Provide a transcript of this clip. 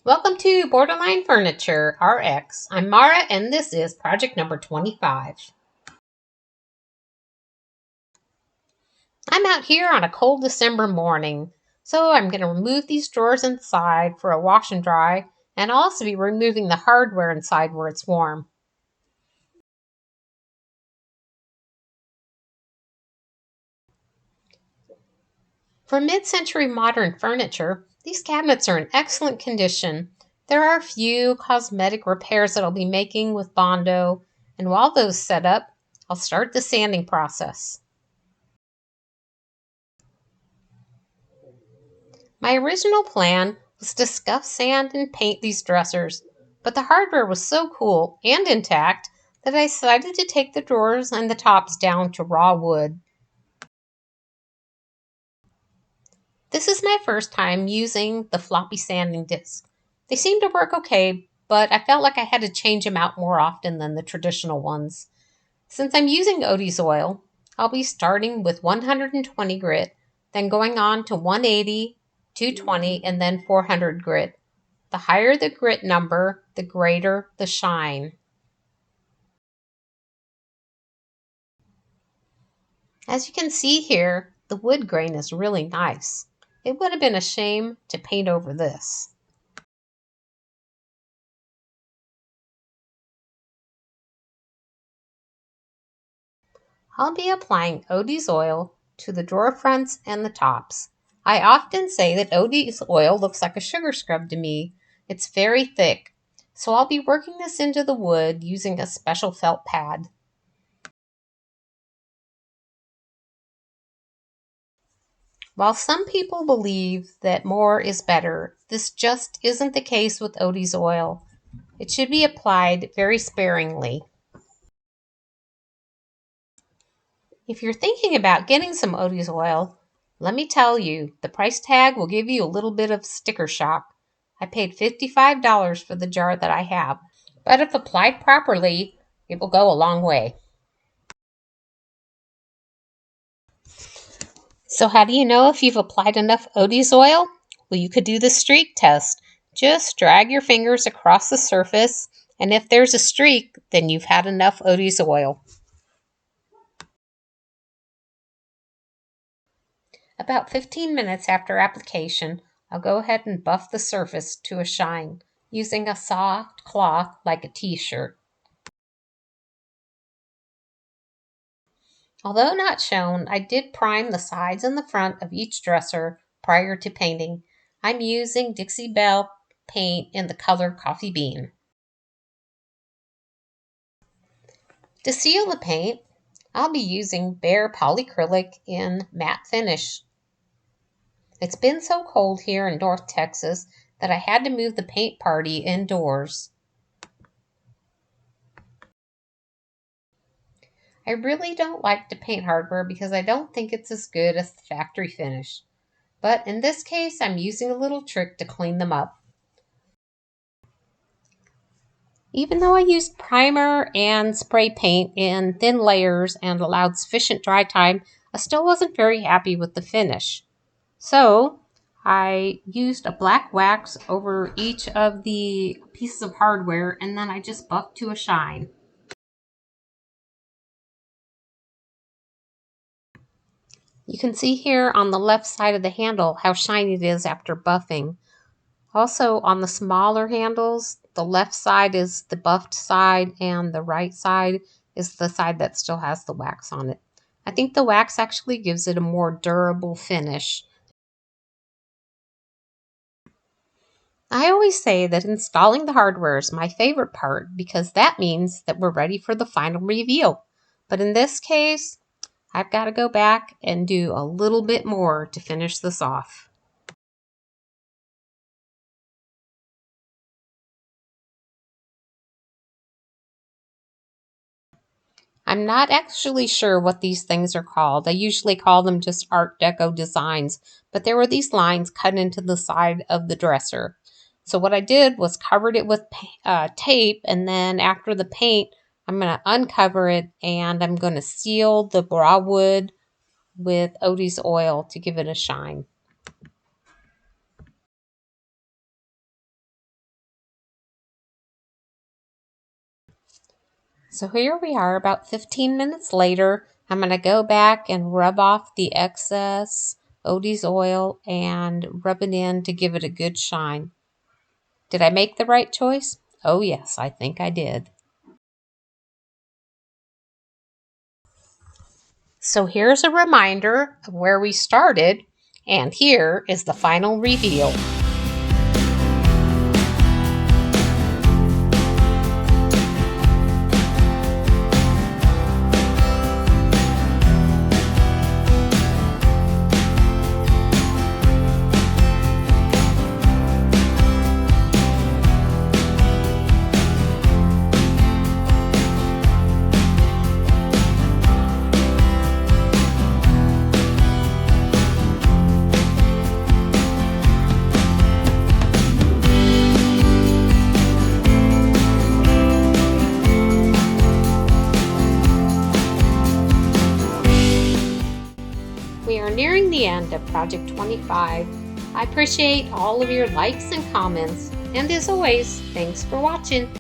Welcome to Borderline Furniture RX. I'm Mara and this is project number 25. I'm out here on a cold December morning, so I'm going to remove these drawers inside for a wash and dry, and I'll also be removing the hardware inside where it's warm. For mid-century modern furniture, these cabinets are in excellent condition. There are a few cosmetic repairs that I'll be making with Bondo, and while those set up, I'll start the sanding process. My original plan was to scuff sand and paint these dressers, but the hardware was so cool and intact that I decided to take the drawers and the tops down to raw wood. This is my first time using the floppy sanding disc. They seem to work okay, but I felt like I had to change them out more often than the traditional ones. Since I'm using Odie's oil, I'll be starting with 120 grit, then going on to 180, 220, and then 400 grit. The higher the grit number, the greater the shine. As you can see here, the wood grain is really nice. It would have been a shame to paint over this. I'll be applying Odie's oil to the drawer fronts and the tops. I often say that Odie's oil looks like a sugar scrub to me. It's very thick, so I'll be working this into the wood using a special felt pad. While some people believe that more is better, this just isn't the case with Odie's oil. It should be applied very sparingly. If you're thinking about getting some Odie's oil, let me tell you, the price tag will give you a little bit of sticker shock. I paid $55 for the jar that I have, but if applied properly, it will go a long way. So how do you know if you've applied enough Odie's oil? Well, you could do the streak test. Just drag your fingers across the surface, and if there's a streak, then you've had enough Odie's oil. About 15 minutes after application, I'll go ahead and buff the surface to a shine using a soft cloth like a t-shirt. Although not shown, I did prime the sides and the front of each dresser prior to painting. I'm using Dixie Belle paint in the color Coffee Bean. To seal the paint, I'll be using bare polyacrylic in matte finish. It's been so cold here in North Texas that I had to move the paint party indoors. I really don't like to paint hardware because I don't think it's as good as the factory finish. But in this case, I'm using a little trick to clean them up. Even though I used primer and spray paint in thin layers and allowed sufficient dry time, I still wasn't very happy with the finish. So I used a black wax over each of the pieces of hardware, and then I just buffed to a shine. You can see here on the left side of the handle how shiny it is after buffing. Also on the smaller handles, the left side is the buffed side and the right side is the side that still has the wax on it. I think the wax actually gives it a more durable finish. I always say that installing the hardware is my favorite part because that means that we're ready for the final reveal. But in this case, I've got to go back and do a little bit more to finish this off. I'm not actually sure what these things are called. I usually call them just Art Deco designs, but there were these lines cut into the side of the dresser. So what I did was covered it with tape, and then after the paint, I'm going to uncover it and I'm going to seal the raw wood with Odie's oil to give it a shine. So here we are about 15 minutes later. I'm going to go back and rub off the excess Odie's oil and rub it in to give it a good shine. Did I make the right choice? Oh yes, I think I did. So here's a reminder of where we started, and here is the final reveal. We are nearing the end of Project 25. I appreciate all of your likes and comments, and as always, thanks for watching.